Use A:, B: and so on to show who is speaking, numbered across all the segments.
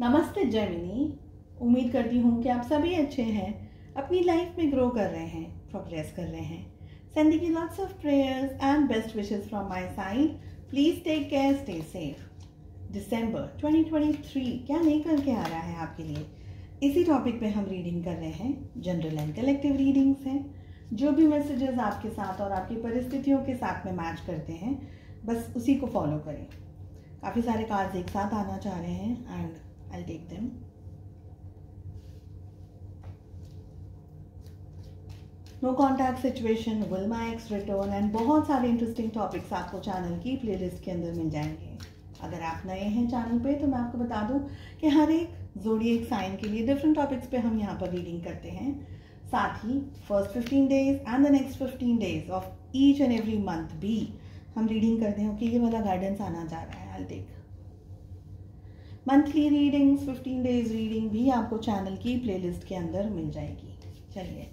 A: नमस्ते जेमिनी। उम्मीद करती हूँ कि आप सभी अच्छे हैं, अपनी लाइफ में ग्रो कर रहे हैं, प्रोग्रेस कर रहे हैं। Sending you lots of prayers and best wishes from my side. Please take care, stay safe. दिसंबर 2023 क्या लेकर के आ रहा है आपके लिए, इसी टॉपिक पे हम रीडिंग कर रहे हैं। जनरल एंड कलेक्टिव रीडिंग्स हैं। जो भी मैसेजेस आपके साथ और आपकी परिस्थितियों के साथ में मैच करते हैं, बस उसी को फॉलो करें। काफ़ी सारे कार्ड्स एक साथ आना चाह रहे हैं and I'll take them. No contact situation, will my ex return and बहुत सारे इंटरेस्टिंग टॉपिक्स आपको चैनल की प्लेलिस्ट के अंदर मिल जाएंगे। अगर आप नए हैं चैनल पे तो मैं आपको बता दूं कि हर एक ज़ोडिएक साइन के लिए डिफरेंट टॉपिक्स पे हम यहाँ पर रीडिंग करते हैं। साथ ही first 15 days and the next 15 days of each and every month भी हम रीडिंग करते हैं कि ये वाला गाइडेंस आना जा रहा है। I'll take monthly readings, 15 days reading भी आपको चैनल की प्लेलिस्ट के अंदर मिल जाएगी। चलिए,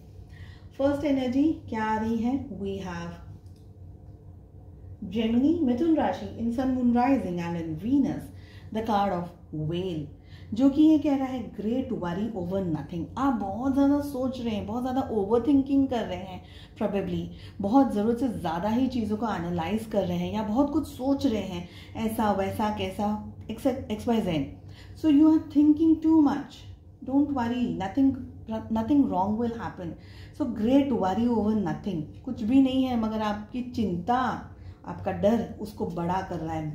A: फर्स्ट एनर्जी क्या आ रही है? वी हैव जेमिनी, मिथुन राशि, in sun moon rising and in Venus, the card of whale, जो कि ये कह रहा है ग्रेट वरी ओवर नथिंग। आप बहुत ज़्यादा सोच रहे हैं, बहुत ज़्यादा ओवर थिंकिंग कर रहे हैं, प्रोबेबली बहुत ज़रूरत से ज़्यादा ही चीज़ों को एनालाइज कर रहे हैं या बहुत कुछ सोच रहे हैं, ऐसा वैसा कैसा XYZ. So you are thinking too much. Don't worry, nothing wrong will happen. So great worry over nothing. कुछ भी नहीं है, मगर आपकी चिंता, आपका डर उसको बड़ा कर रहा है,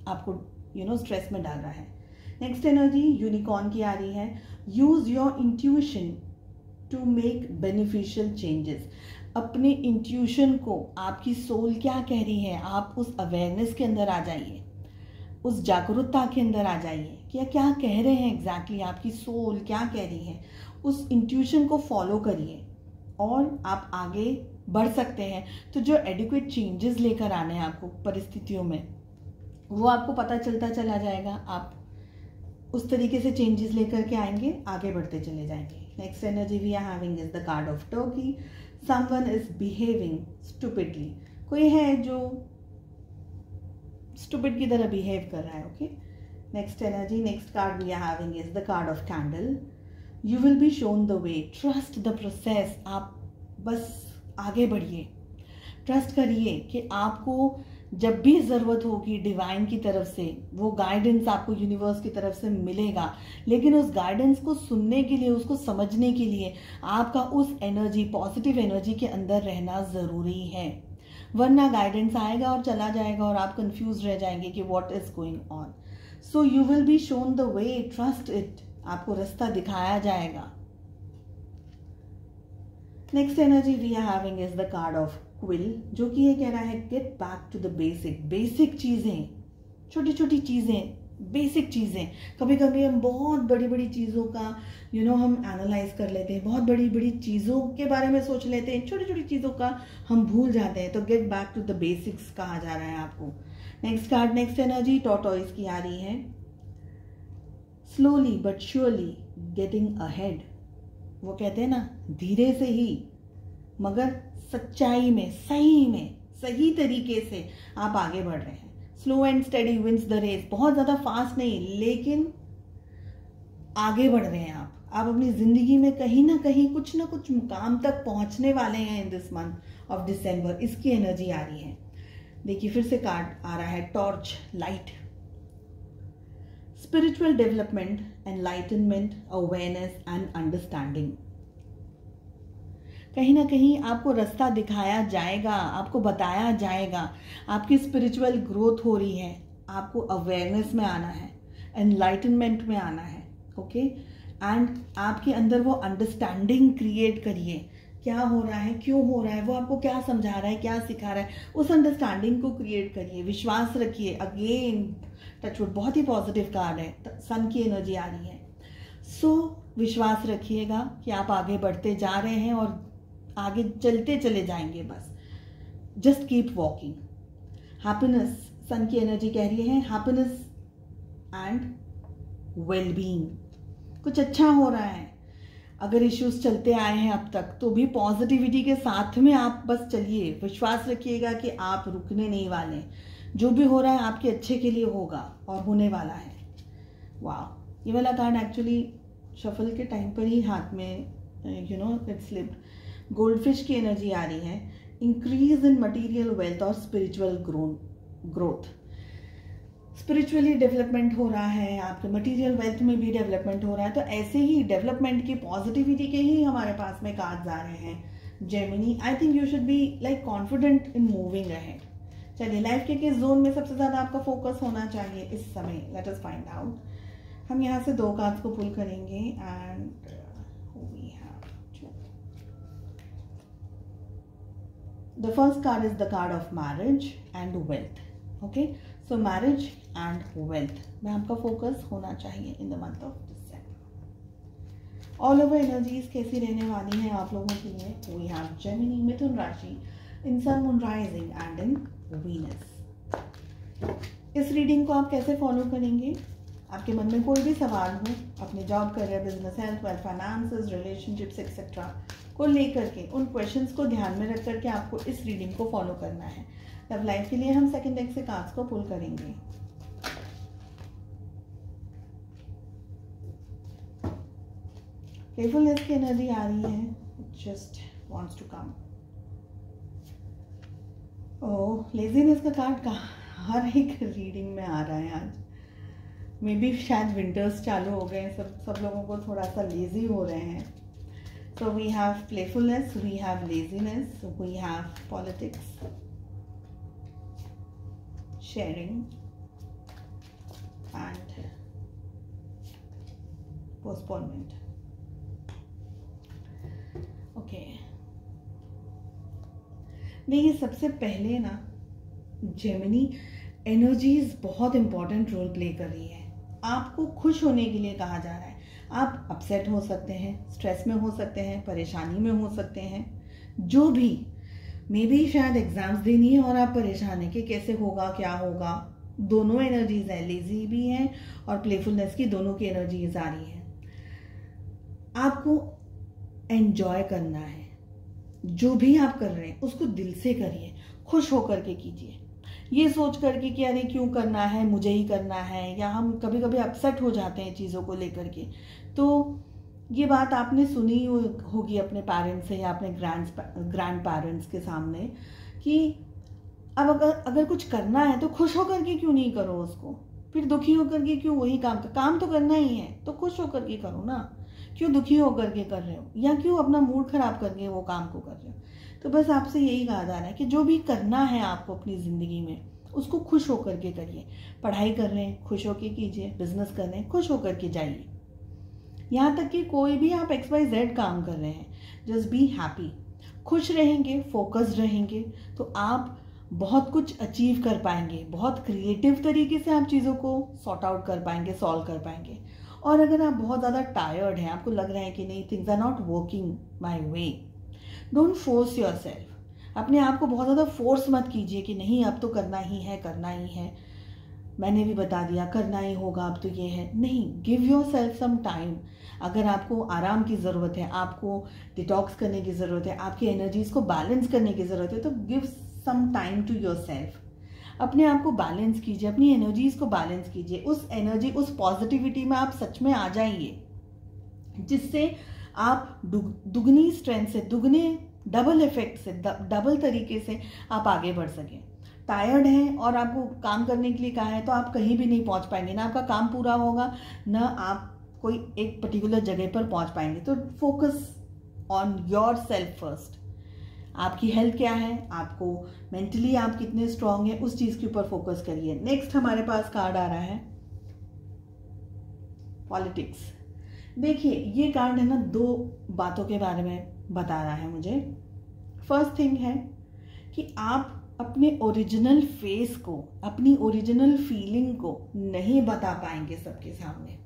A: आपको स्ट्रेस में डाल रहा है। नेक्स्ट एनर्जी यूनिकॉर्न की आ रही है। Use your intuition to make beneficial changes. अपने इंट्यूशन को, आपकी सोल क्या कह रही है, आप उस अवेयरनेस के अंदर आ जाइए, उस जागरूकता के अंदर आ जाइए कि क्या कह रहे हैं एग्जैक्टली आपकी सोल क्या कह रही है। उस इंट्यूशन को फॉलो करिए और आप आगे बढ़ सकते हैं। तो जो एडिक्वेट चेंजेस लेकर आने हैं आपको परिस्थितियों में, वो आपको पता चलता चला जाएगा। आप उस तरीके से चेंजेस लेकर के आएंगे, आगे बढ़ते चले जाएंगे। Next energy we are having is the card of turkey. Someone is behaving stupidly. कोई है जो स्टूपिड की तरह बिहेव कर रहा है। Okay, next energy, next card we are having is the card of candle. You will be shown the way, trust the process. आप बस आगे बढ़िए, ट्रस्ट करिए कि आपको जब भी ज़रूरत होगी डिवाइन की तरफ से, वो गाइडेंस आपको यूनिवर्स की तरफ से मिलेगा। लेकिन उस गाइडेंस को सुनने के लिए, उसको समझने के लिए आपका उस एनर्जी, पॉजिटिव एनर्जी के अंदर रहना ज़रूरी है। वरना गाइडेंस आएगा और चला जाएगा और आप कंफ्यूज रह जाएंगे कि what is going on. So you will be shown the way, trust it. आपको रास्ता दिखाया जाएगा। Next energy we are having is the card of quill, जो कि ये कह रहा है get back to the basic. Basic चीजें, छोटी छोटी चीजें, बेसिक चीज़ें। कभी कभी हम बहुत बड़ी बड़ी चीज़ों का हम एनालाइज कर लेते हैं, बहुत बड़ी बड़ी चीज़ों के बारे में सोच लेते हैं, छोटी छोटी चीज़ों का हम भूल जाते हैं। तो get back to the basics कहा जा रहा है आपको। Next card, next energy tortoise की आ रही है। Slowly but surely getting ahead. वो कहते हैं ना, धीरे से ही मगर सच्चाई में, सही तरीके से आप आगे बढ़ रहे हैं। Slow and steady wins the race. बहुत ज़्यादा फास्ट नहीं, लेकिन आगे बढ़ रहे हैं आप अपनी ज़िंदगी में कहीं ना कुछ मुकाम तक पहुंचने वाले हैं in this month of December. इसकी एनर्जी आ रही है। देखिए, फिर से कार्ड आ रहा है torch, light. Spiritual development, enlightenment, awareness and understanding. कहीं ना कहीं आपको रास्ता दिखाया जाएगा, आपको बताया जाएगा। आपकी स्पिरिचुअल ग्रोथ हो रही है, आपको अवेयरनेस में आना है, एनलाइटनमेंट में आना है। ओके, एंड आपके अंदर वो अंडरस्टैंडिंग क्रिएट करिए, क्या हो रहा है, क्यों हो रहा है, वो आपको क्या समझा रहा है, क्या सिखा रहा है, उस अंडरस्टैंडिंग को क्रिएट करिए। विश्वास रखिए। अगेन टचवुड, बहुत ही पॉजिटिव कार्ड है, सन की एनर्जी आ रही है। सो विश्वास रखिएगा कि आप आगे बढ़ते जा रहे हैं और आगे चलते चले जाएंगे। बस जस्ट कीप वॉकिंग। हैप्पीनेस, सन की एनर्जी कह रही है हैप्पीनेस एंड वेलबींग। कुछ अच्छा हो रहा है। अगर इश्यूज चलते आए हैं अब तक, तो भी पॉजिटिविटी के साथ में आप बस चलिए। विश्वास रखिएगा कि आप रुकने नहीं वाले। जो भी हो रहा है आपके अच्छे के लिए होगा और होने वाला है। वाह, ये वाला कार्ड एक्चुअली शफल के टाइम पर ही हाथ में इट स्लिप्ड। गोल्डफिश की एनर्जी आ रही है, इंक्रीज इन मटेरियल वेल्थ और स्पिरिचुअल ग्रोथ। स्पिरिचुअली डेवलपमेंट हो रहा है, आपके मटेरियल वेल्थ में भी डेवलपमेंट हो रहा है। तो ऐसे ही डेवलपमेंट की पॉजिटिविटी के ही हमारे पास में कार्ड्स आ रहे हैं। Gemini, I think you should be like confident in moving ahead. चलिए, लाइफ के किस जोन में सबसे ज़्यादा आपका फोकस होना चाहिए इस समय, लेट अस फाइंड आउट। हम यहाँ से 2 कार्ड्स को पुल करेंगे and we have 2। The first card is the card of marriage and wealth. Okay, so marriage and wealth में आपका फोकस होना चाहिए in the month of December. All over energies कैसी रहने वाली हैं आप लोगों के लिए? वी हैव जेमिनी, मिथुन राशि, in sun, moon, rising and in Venus. इस रीडिंग को आप कैसे फॉलो करेंगे? आपके मन में कोई भी सवाल हो अपने job, career, business, health, wealth, finances, relationships etcetera को लेकर के, उन क्वेश्चंस को ध्यान में रख करके आपको इस रीडिंग को फॉलो करना है। लव लाइफ के लिए हम सेकंड डेक से कार्ड्स को पुल करेंगे। प्लेफुलनेस की एनर्जी आ रही है, just wants to come. Oh, laziness का कार्ड हर एक रीडिंग में आ रहा है आज। मे बी शायद विंटर्स चालू हो गए, सब लोगों को थोड़ा सा लेजी हो रहे हैं। So we have playfulness, we have laziness, we have politics, sharing and postponement. Okay, देखिए, सबसे पहले ना जेमिनी एनर्जीज बहुत इंपॉर्टेंट रोल प्ले कर रही है। आपको खुश होने के लिए कहा जा रहा है। आप अपसेट हो सकते हैं, स्ट्रेस में हो सकते हैं, परेशानी में हो सकते हैं, जो भी। मे बी शायद एग्जाम्स देनी है और आप परेशान हैं कि कैसे होगा, क्या होगा। दोनों एनर्जीज है, लेजी भी हैं और प्लेफुलनेस की, दोनों की एनर्जीज आ रही है। आपको एंजॉय करना है, जो भी आप कर रहे हैं उसको दिल से करिए, खुश होकर के कीजिए। ये सोच करके कि अरे क्यों करना है, मुझे ही करना है, या हम कभी कभी अपसेट हो जाते हैं चीज़ों को लेकर के। तो ये बात आपने सुनी होगी अपने पेरेंट्स से या अपने ग्रैंड पेरेंट्स के सामने कि अब अगर कुछ करना है तो खुश होकर के क्यों नहीं करो उसको, फिर दुखी होकर के क्यों वही काम तो करना ही है तो खुश होकर के करो ना, क्यों दुखी होकर के कर रहे हो या क्यों अपना मूड खराब करके वो काम को कर रहे हो। तो बस आपसे यही कहा जा रहा है कि जो भी करना है आपको अपनी ज़िंदगी में उसको खुश होकर के करिए। पढ़ाई कर रहे हैं, खुश होकर कीजिए। बिजनेस कर रहे हैं, खुश होकर के जाइए। यहाँ तक कि कोई भी आप XYZ काम कर रहे हैं, जस्ट बी हैप्पी। खुश रहेंगे, फोकस्ड रहेंगे तो आप बहुत कुछ अचीव कर पाएंगे। बहुत क्रिएटिव तरीके से आप चीज़ों को सॉर्ट आउट कर पाएंगे, सॉल्व कर पाएंगे। और अगर आप बहुत ज़्यादा टायर्ड हैं, आपको लग रहा है कि नहीं, things are not working my way, don't force yourself. अपने आप को बहुत ज़्यादा फोर्स मत कीजिए कि नहीं अब तो करना ही है, करना ही है, मैंने भी बता दिया करना ही होगा, अब तो ये है। नहीं, give yourself some time. अगर आपको आराम की ज़रूरत है, आपको डिटॉक्स करने की ज़रूरत है, आपकी एनर्जीज को बैलेंस करने की ज़रूरत है, तो give some time to yourself. अपने आप को बैलेंस कीजिए, अपनी एनर्जीज को बैलेंस कीजिए। उस एनर्जी, उस पॉजिटिविटी में आप सच में आ जाइए, जिससे आप दुगनी स्ट्रेंथ से, दुगने डबल इफेक्ट से, डबल तरीके से आप आगे बढ़ सकें। टायर्ड हैं और आपको काम करने के लिए कहा है तो आप कहीं भी नहीं पहुंच पाएंगे, ना आपका काम पूरा होगा, ना आप कोई एक पर्टिकुलर जगह पर पहुंच पाएंगे। तो focus on your self first. आपकी हेल्थ क्या है, आपको मेंटली आप कितने स्ट्रांग हैं, उस चीज़ के ऊपर फोकस करिए। नेक्स्ट हमारे पास कार्ड आ रहा है पॉलिटिक्स। देखिए, ये कार्ड है ना, दो बातों के बारे में बता रहा है मुझे। फर्स्ट थिंग है कि आप अपने ओरिजिनल फेस को, अपनी ओरिजिनल फीलिंग को नहीं बता पाएंगे सबके सामने।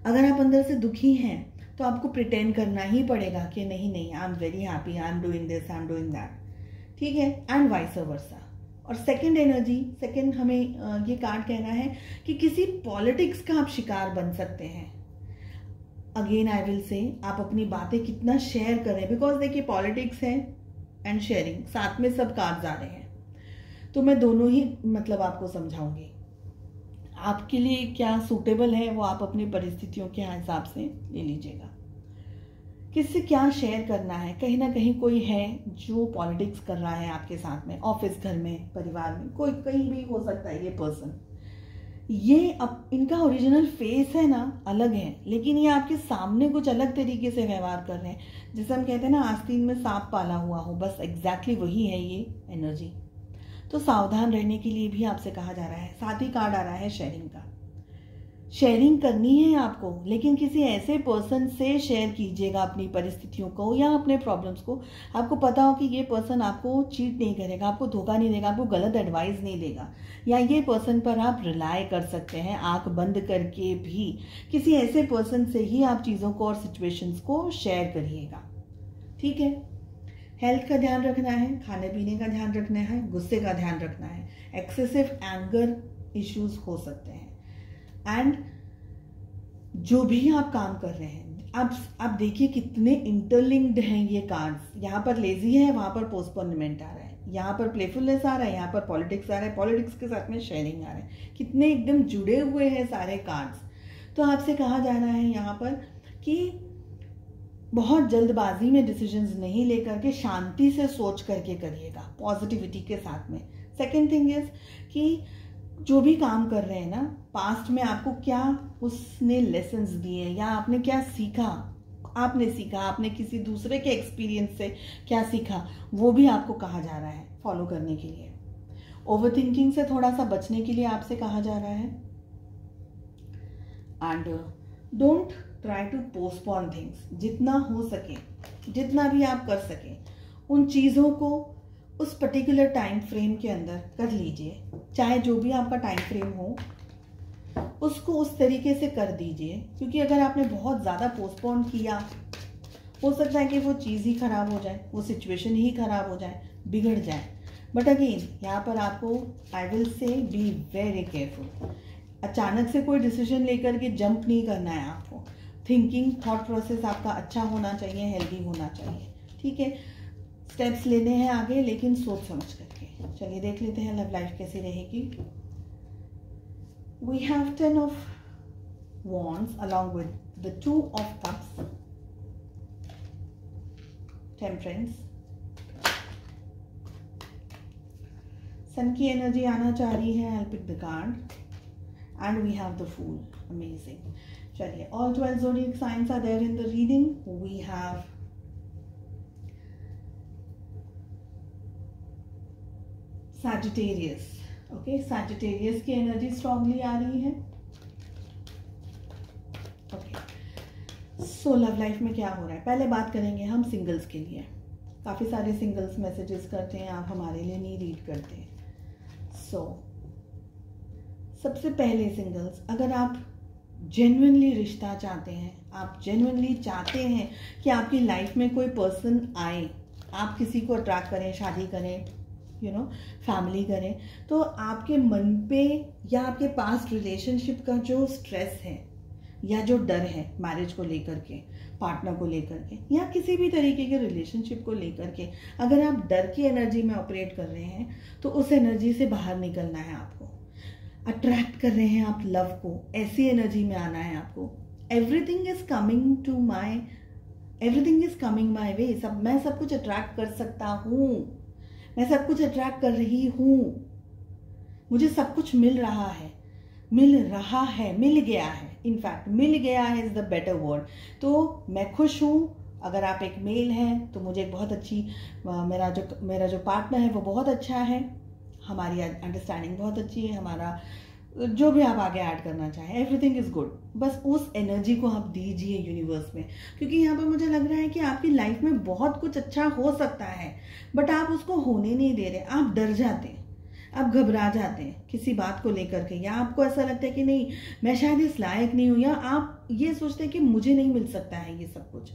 A: अगर आप अंदर से दुखी हैं तो आपको प्रिटेंड करना ही पड़ेगा कि नहीं नहीं, I am very happy, I am doing this, I am doing that, ठीक है, एंड वाइस वर्सा। और सेकंड एनर्जी, सेकंड हमें ये कार्ड कह रहा है कि किसी पॉलिटिक्स का आप शिकार बन सकते हैं। अगेन आई विल से, आप अपनी बातें कितना शेयर करें, बिकॉज देखिए पॉलिटिक्स है एंड शेयरिंग, साथ में सब कार्ड्स आ रहे हैं, तो मैं दोनों ही मतलब आपको समझाऊंगी। आपके लिए क्या सूटेबल है वो आप अपनी परिस्थितियों के हिसाब से ले लीजिएगा। किससे क्या शेयर करना है, कहीं ना कहीं कोई है जो पॉलिटिक्स कर रहा है आपके साथ में, ऑफिस, घर में, परिवार में, कोई कहीं भी हो सकता है ये पर्सन। ये अब इनका ओरिजिनल फेस है ना अलग है, लेकिन ये आपके सामने कुछ अलग तरीके से व्यवहार कर रहे हैं। जैसे हम कहते हैं ना आस्तीन में सांप पाला हुआ हो, बस एग्जैक्टली वही है ये एनर्जी। तो सावधान रहने के लिए भी आपसे कहा जा रहा है। साथ ही कार्ड आ रहा है शेयरिंग का। शेयरिंग करनी है आपको, लेकिन किसी ऐसे पर्सन से शेयर कीजिएगा अपनी परिस्थितियों को या अपने प्रॉब्लम्स को। आपको पता हो कि ये पर्सन आपको चीट नहीं करेगा, आपको धोखा नहीं देगा, आपको गलत एडवाइस नहीं देगा, या ये पर्सन पर आप रिलाय कर सकते हैं। आंख बंद करके भी किसी ऐसे पर्सन से ही आप चीज़ों को और सिचुएशंस को शेयर करिएगा, ठीक है। हेल्थ का ध्यान रखना है, खाने पीने का ध्यान रखना है, गुस्से का ध्यान रखना है। एक्सेसिव एंगर इश्यूज हो सकते हैं। एंड जो भी आप काम कर रहे हैं, आप देखिए कितने इंटरलिंक्ड हैं ये कार्ड्स। यहाँ पर लेजी है, वहाँ पर पोस्टपोनमेंट आ रहा है, यहाँ पर प्लेफुलनेस आ रहा है, यहाँ पर पॉलिटिक्स आ रहा है, पॉलिटिक्स के साथ में शेयरिंग आ रहा है। कितने एकदम जुड़े हुए हैं सारे कार्ड्स। तो आपसे कहा जा रहा है यहाँ पर कि बहुत जल्दबाजी में डिसीजंस नहीं लेकर के शांति से सोच करके करिएगा, पॉजिटिविटी के साथ में। सेकेंड थिंग इज कि जो भी काम कर रहे हैं ना, पास्ट में आपको क्या उसने लेसन्स दिए या आपने क्या सीखा, आपने किसी दूसरे के एक्सपीरियंस से क्या सीखा, वो भी आपको कहा जा रहा है फॉलो करने के लिए। ओवर थिंकिंग से थोड़ा सा बचने के लिए आपसे कहा जा रहा है। And don't try to postpone things. जितना हो सके, जितना भी आप कर सकें, उन चीज़ों को उस पर्टिकुलर टाइम फ्रेम के अंदर कर लीजिए। चाहे जो भी आपका टाइम फ्रेम हो, उसको उस तरीके से कर दीजिए, क्योंकि अगर आपने बहुत ज़्यादा पोस्टपोन किया, हो सकता है कि वो चीज़ ही खराब हो जाए, वो सिचुएशन ही खराब हो जाए, बिगड़ जाए। बट अगेन यहाँ पर आपको I will say be very careful. अचानक से कोई डिसीजन लेकर के जंप नहीं करना है आपको। थिंकिंग, थॉट प्रोसेस आपका अच्छा होना चाहिए, हेल्दी होना चाहिए, ठीक है। स्टेप्स लेने हैं आगे, लेकिन सोच समझ करके। चलिए देख लेते हैं लव लाइफ कैसी रहेगी। We have 10 of wands along with the 2 of cups, temperance, sun की एनर्जी आना चाह रही है। I'll pick the card and we have the Fool. Amazing. चलिए, all 12 zodiac signs are there in the reading. We have Sagittarius. Okay, Sagittarius की energy strongly आ रही है। Okay, so love life में क्या हो रहा है, पहले बात करेंगे हम सिंगल्स के लिए। काफ़ी सारे सिंगल्स मैसेजेस करते हैं, आप हमारे लिए नहीं रीड करते। सो सबसे पहले सिंगल्स, अगर आप जेन्युइनली रिश्ता चाहते हैं, आप जेन्युइनली चाहते हैं कि आपकी लाइफ में कोई पर्सन आए, आप किसी को अट्रैक्ट करें, शादी करें, फैमिली करें, तो आपके मन पे या आपके पास्ट रिलेशनशिप का जो स्ट्रेस है या जो डर है मैरिज को लेकर के, पार्टनर को लेकर के, या किसी भी तरीके के रिलेशनशिप को लेकर के, अगर आप डर की एनर्जी में ऑपरेट कर रहे हैं, तो उस एनर्जी से बाहर निकलना है आपको। अट्रैक्ट कर रहे हैं आप लव को, ऐसी एनर्जी में आना है आपको। एवरीथिंग इज कमिंग माई वे। मैं सब कुछ अट्रैक्ट कर सकता हूँ, मैं सब कुछ अट्रैक्ट कर रही हूँ, मुझे सब कुछ मिल रहा है, मिल गया है। इनफैक्ट मिल गया है इज द बेटर वर्ड। तो मैं खुश हूँ। अगर आप एक मेल हैं तो मुझे एक बहुत अच्छी, मेरा जो पार्टनर है वो बहुत अच्छा है, हमारी अंडरस्टैंडिंग बहुत अच्छी है, हमारा जो भी आप आगे ऐड करना चाहें, एवरीथिंग इज गुड। बस उस एनर्जी को आप दीजिए यूनिवर्स में, क्योंकि यहाँ पर मुझे लग रहा है कि आपकी लाइफ में बहुत कुछ अच्छा हो सकता है, बट आप उसको होने नहीं दे रहे। आप डर जाते हैं, आप घबरा जाते हैं किसी बात को लेकर के, या आपको ऐसा लगता है कि नहीं मैं शायद इस लायक नहीं हूँ, या आप ये सोचते हैं कि मुझे नहीं मिल सकता है ये सब कुछ।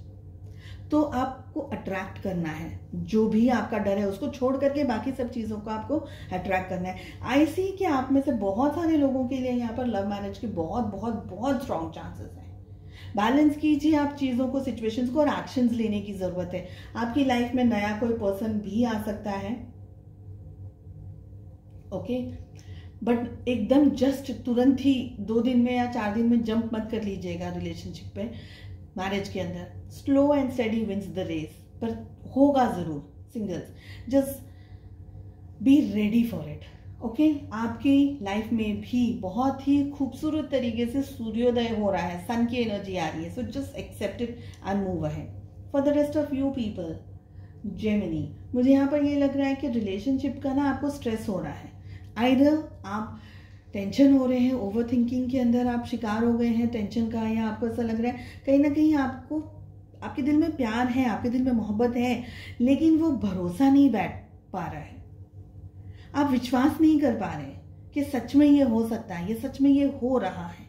A: तो आपको अट्रैक्ट करना है, जो भी आपका डर है उसको छोड़ करके बाकी सब चीज़ों को आपको अट्रैक्ट करना है। आई सी कि आप में से बहुत सारे लोगों के लिए यहाँ पर लव मैरिज के बहुत बहुत बहुत स्ट्रॉन्ग चांसेस हैं। बैलेंस कीजिए आप चीज़ों को, सिचुएशंस को, और एक्शंस लेने की ज़रूरत है। आपकी लाइफ में नया कोई पर्सन भी आ सकता है। ओके, बट एकदम जस्ट तुरंत ही 2 दिन में या 4 दिन में जंप मत कर लीजिएगा रिलेशनशिप पे, मैरिज के अंदर। Slow and steady wins the race, पर होगा ज़रूर। Singles just be ready for it, okay. आपकी लाइफ में भी बहुत ही खूबसूरत तरीके से सूर्योदय हो रहा है, सन की एनर्जी आ रही है, so just accept it and move ahead. For the rest of you people, Gemini, मुझे यहाँ पर ये लग रहा है कि रिलेशनशिप का ना आपको स्ट्रेस हो रहा है। आइदर आप टेंशन हो रहे हैं, ओवर थिंकिंग के अंदर आप शिकार हो गए हैं टेंशन का, या आपको ऐसा लग रहा है कहीं ना कहीं आपको, आपके दिल में प्यार है, आपके दिल में मोहब्बत है, लेकिन वो भरोसा नहीं बैठ पा रहा है, आप विश्वास नहीं कर पा रहे कि सच में ये हो सकता है, ये सच में ये हो रहा है।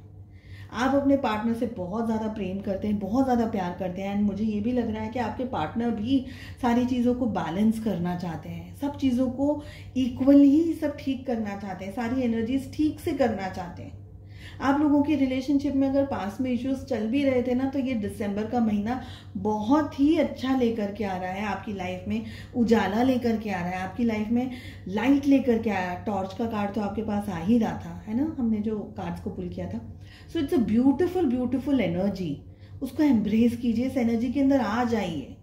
A: आप अपने पार्टनर से बहुत ज़्यादा प्रेम करते हैं, बहुत ज़्यादा प्यार करते हैं, एंड मुझे ये भी लग रहा है कि आपके पार्टनर भी सारी चीज़ों को बैलेंस करना चाहते हैं, सब चीज़ों को इक्वल ही सब ठीक करना चाहते हैं, सारी एनर्जीज ठीक से करना चाहते हैं। आप लोगों की रिलेशनशिप में अगर पास में इश्यूज चल भी रहे थे ना, तो ये दिसंबर का महीना बहुत ही अच्छा लेकर के आ रहा है आपकी लाइफ में, उजाला लेकर के आ रहा है आपकी लाइफ में, लाइट लेकर के आया। टॉर्च का कार्ड तो आपके पास आ ही रहा था, है ना, हमने जो कार्ड्स को पुल किया था। So it's a beautiful beautiful energy, उसको एम्ब्रेस कीजिए, इस एनर्जी के अंदर आ जाइए,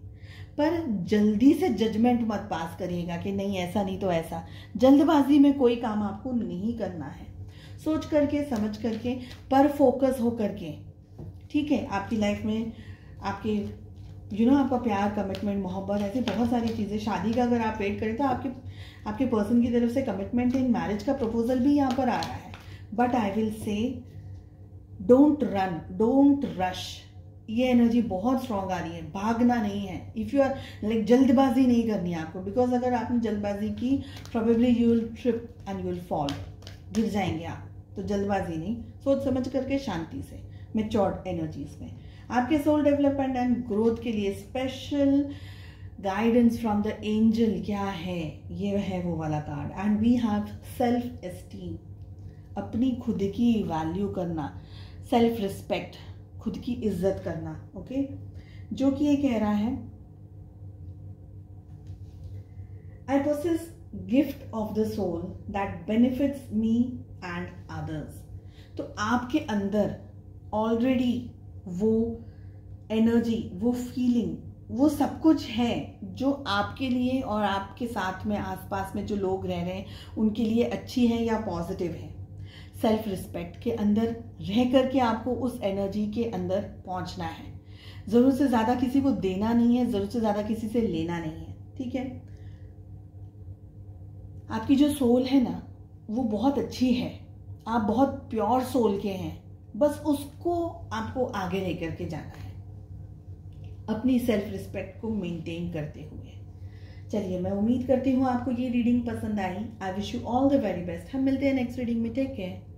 A: पर जल्दी से जजमेंट मत पास करिएगा कि नहीं ऐसा नहीं तो ऐसा। जल्दबाजी में कोई काम आपको नहीं करना है, सोच करके समझ करके, पर फोकस हो करके, ठीक है। आपकी लाइफ में आपके आपका प्यार, कमिटमेंट, मोहब्बत, ऐसी बहुत सारी चीज़ें, शादी का अगर आप वेट करें तो आपके पर्सन की तरफ से कमिटमेंट इन मैरिज का प्रपोजल भी यहाँ पर आ रहा है। But I will say don't run, don't rush, ये एनर्जी बहुत स्ट्रांग आ रही है, भागना नहीं है। इफ़ यू आर लाइक, जल्दबाजी नहीं करनी है आपको, बिकॉज अगर आपने जल्दबाजी की probably you will trip and you will fall, गिर जाएंगे आप। तो जल्दबाजी नहीं, सोच समझ करके शांति से, मैच्योर्ड एनर्जीज में। आपके सोल डेवलपमेंट एंड ग्रोथ के लिए special guidance from the angel क्या है, ये है वो वाला card. And we have self esteem, अपनी खुद की वैल्यू करना, सेल्फ रिस्पेक्ट, खुद की इज्जत करना, ओके। जो कि ये कह रहा है, I possess gift of the soul that benefits me and others. तो आपके अंदर ऑलरेडी वो एनर्जी, वो फीलिंग, वो सब कुछ है जो आपके लिए और आपके साथ में आसपास में जो लोग रह रहे हैं उनके लिए अच्छी है या पॉजिटिव है। सेल्फ रिस्पेक्ट के अंदर रह करके आपको उस एनर्जी के अंदर पहुंचना है। ज़रूरत से ज़्यादा किसी को देना नहीं है, ज़रूरत से ज़्यादा किसी से लेना नहीं है, ठीक है। आपकी जो सोल है ना, वो बहुत अच्छी है, आप बहुत प्योर सोल के हैं, बस उसको आपको आगे लेकर के जाना है, अपनी सेल्फ रिस्पेक्ट को मेंटेन करते हुए। चलिए, मैं उम्मीद करती हूँ आपको ये रीडिंग पसंद आई। I wish you all the very best. हम मिलते हैं नेक्स्ट रीडिंग में। Take care.